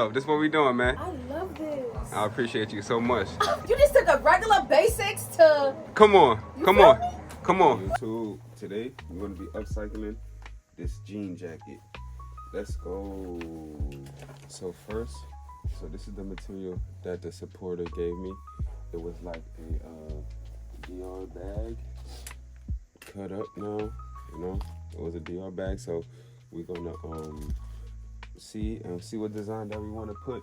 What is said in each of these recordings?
This is what we doing, man. I love this. I appreciate you so much. You just took a regular basics to... Come on. Come feel on. me? Come on. YouTube, today we're going to be upcycling this jean jacket. Let's go. So first, this is the material that the supporter gave me. It was like a Dior bag cut up now, you know. It was a Dior bag, so we're gonna see what design that we want to put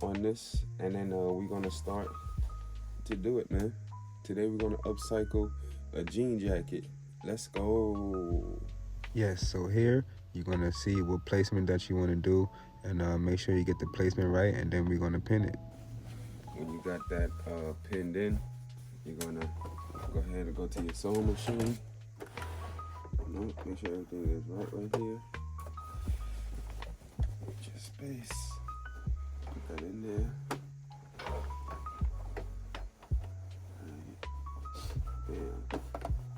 on this, and then we're gonna start to do it, man. Today we're gonna upcycle a jean jacket. Let's go. Yes, so here you're gonna see what placement that you want to do, and make sure you get the placement right, and then we're gonna pin it. When you got that pinned in, you're gonna go ahead and go to your sewing machine. Make sure everything is right here. Get your space. Put that in there. Bam.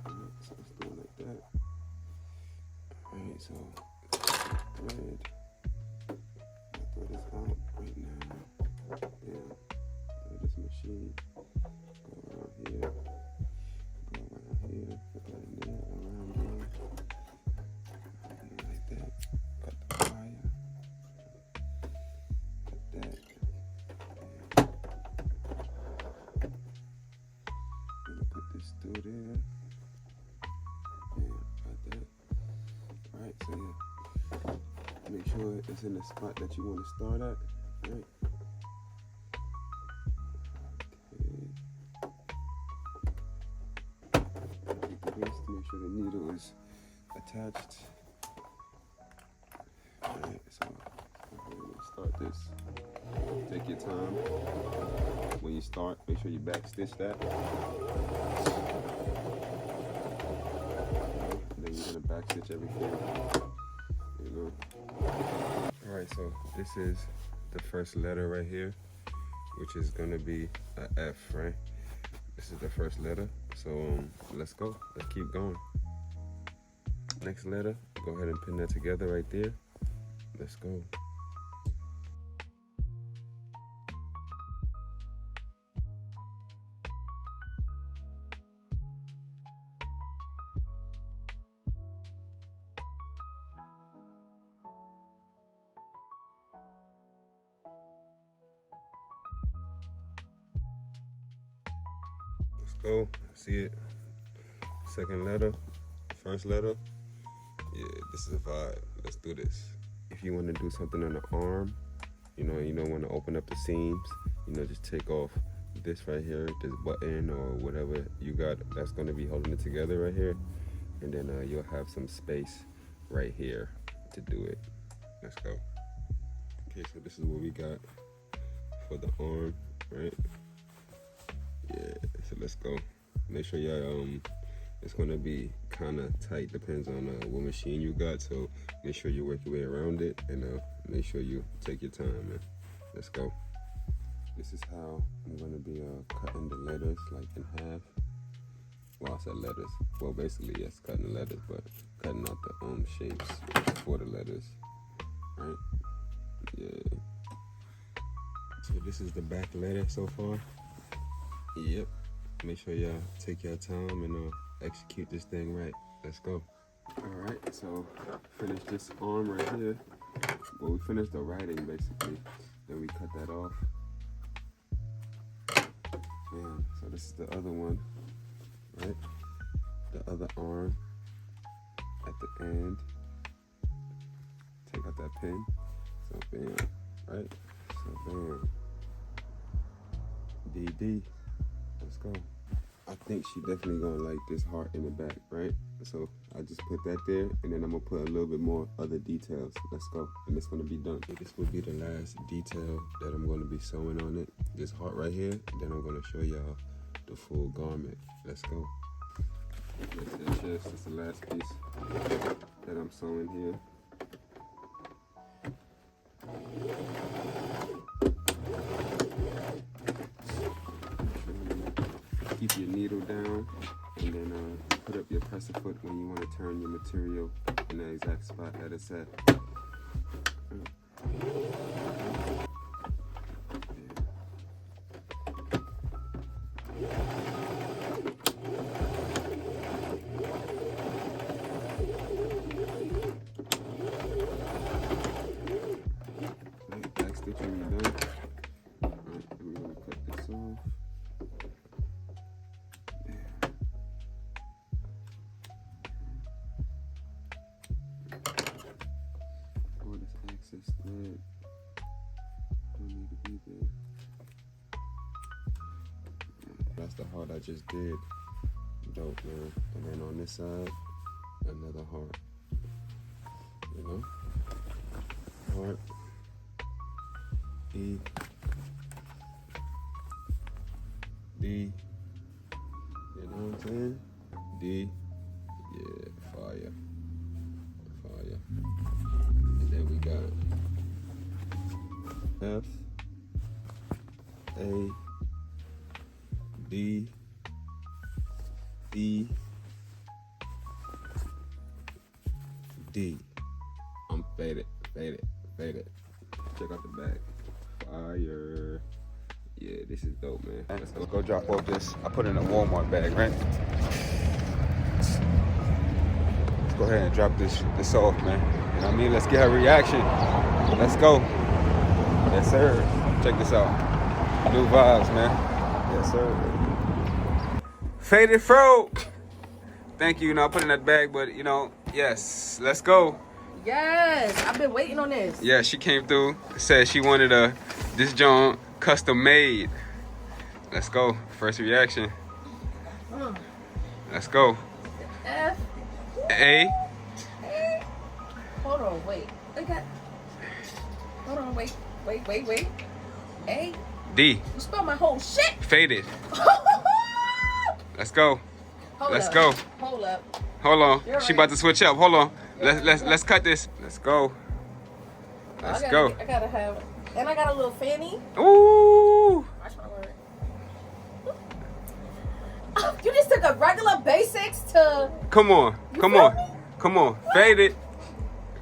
Alright, so let's do it like that. Alright, so thread. I'll throw this out right now. Bam. Throw this machine. Go around here. Go around here. Put that in there. Around there. Like that. Cut the wire. Cut that. Put this through there. Cut that. Alright, so yeah. Make sure it's in the spot that you want to start at. Right. Take the wrist to make sure the needle is attached. Alright, so we're gonna start this. Take your time. When you start, make sure you back stitch that. And then you're gonna back stitch everything. You know. Alright, so this is the first letter right here, which is gonna be an F, right? This is the first letter. So let's go. Let's keep going. Next letter, go ahead and pin that together right there. Let's go. Let's go. See it. Second letter, first letter. Yeah, this is a vibe. Let's do this. If you want to do something on the arm, you don't want to open up the seams, just take off this right here, this button or whatever you got that's going to be holding it together right here, and then you'll have some space right here to do it. Let's go. Okay, so this is what we got for the arm, right? Yeah, so let's go. Make sure y'all it's gonna be kind of tight, depends on what machine you got, so make sure you work your way around it, and make sure you take your time, man. Let's go. This is how I'm gonna be cutting the letters, like in half. Well, I said letters. Well, basically, yes, cutting the letters, but cutting out the shapes for the letters, right? Yeah. So this is the back letter so far. Yep. Make sure y'all take your time and execute this thing right. Let's go. Alright, so finish this arm right here. Well, we finished the writing basically. Then we cut that off. Man, so this is the other one, right? The other arm at the end. Take out that pin. So bam, right? So bam. DD. Let's go. I think she definitely gonna like this heart in the back, right? So I just put that there, and then I'm gonna put a little bit more other details. Let's go, and it's gonna be done. This will be the last detail that I'm gonna be sewing on it. This heart right here, then I'm gonna show y'all the full garment. Let's go. That's it, that's the last piece that I'm sewing here. Keep your needle down, and then put up your presser foot when you want to turn your material in the exact spot that it's at. stitch when you're done. Alright, and we're gonna cut this off. All this excess thread don't need to be there. That's the heart I just did. Dope, man. And then on this side, another heart. You know? Heart. E. D. You know what I'm saying? D. Yeah, fire. Fire. And then we got F. A. D. E. D. I'm faded. Check out the bag. Fire. Yeah, this is dope, man. Let's go drop off this. I put it in a Walmart bag, right? Let's go ahead and drop this off, man. You know what I mean? Let's get her reaction. Let's go. Yes, sir. Check this out. New vibes, man. Yes, sir. Faded fro. Thank you. You know, I put it in that bag, but you know, yes. Let's go. Yes, I've been waiting on this. Yeah, she came through, said she wanted this joint custom made. Let's go. First reaction. Let's go. F. A. Hold on, wait. Hold on, wait. A. D. You spelled my whole shit. Faded. Let's go. Let's go. Hold up. Hold on. You're She right. about to switch up. Hold on. Let's cut this. Let's go. Let's go. I gotta have, and I got a little fanny. Ooh. Watch my word. You just took a regular basics to. Come on. You Come feel on. me? Come on. Faded.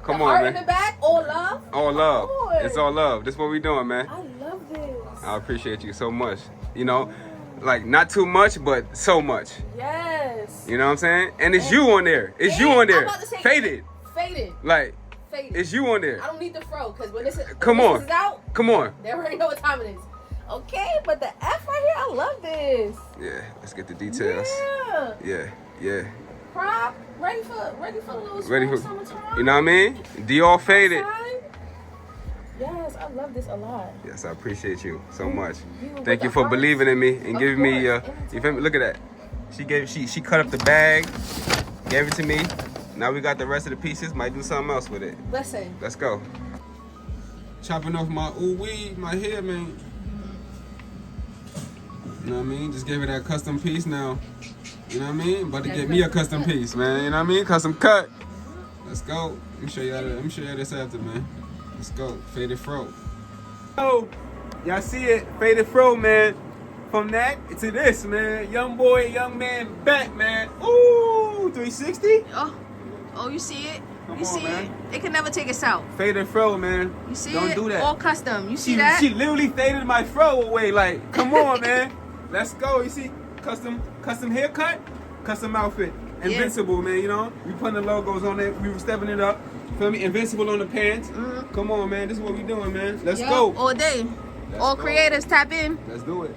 Come The on, heart in man. the back, all love. All love. Come on. It's all love. This is what we doing, man. I love this. I appreciate you so much. You know, like not too much, but so much. Yes. You know what I'm saying? And it's you on there. It's you on I'm there. about to say Faded. Faded. Like, Faded. it's you on there. I don't need the fro because when this is Come when on. this is out, Come on. they already know what time it is. Okay, but the F right here, I love this. Yeah, let's get the details. Yeah. Yeah. Prop, ready for a little Ready for, summertime. you know what I mean? Dior faded. Outside. Yes, I love this a lot. Yes, I appreciate you so much. with Thank you the for hearts. believing in me and Of giving me course. you feel me? Look at that. She cut up the bag, gave it to me. Now we got the rest of the pieces. Might do something else with it. Listen. Let's go. Chopping off my my hair, man. You know what I mean? Just gave her that custom piece now. You know what I mean? About to get me a custom piece, man. You know what I mean? Custom cut. Let's go. Let me show y'all this after, man. Let's go. Faded fro. Oh, y'all see it? Faded fro, man. From that to this, man. Young boy, young man back, man. Ooh, 360? Oh, you see it? Come You on, see man. it? They can never take us out. Faded fro, man. You see Don't it? do that. All custom. You see that? She literally faded my fro away. Like, come on, man. Let's go. You see, custom haircut, custom outfit. Invincible, man. You know, we putting the logos on it. We were stepping it up. Feel me? Invincible on the pants. Come on, man. This is what we doing, man. Let's go. All day. Let's All go. creators tap in. Let's do it.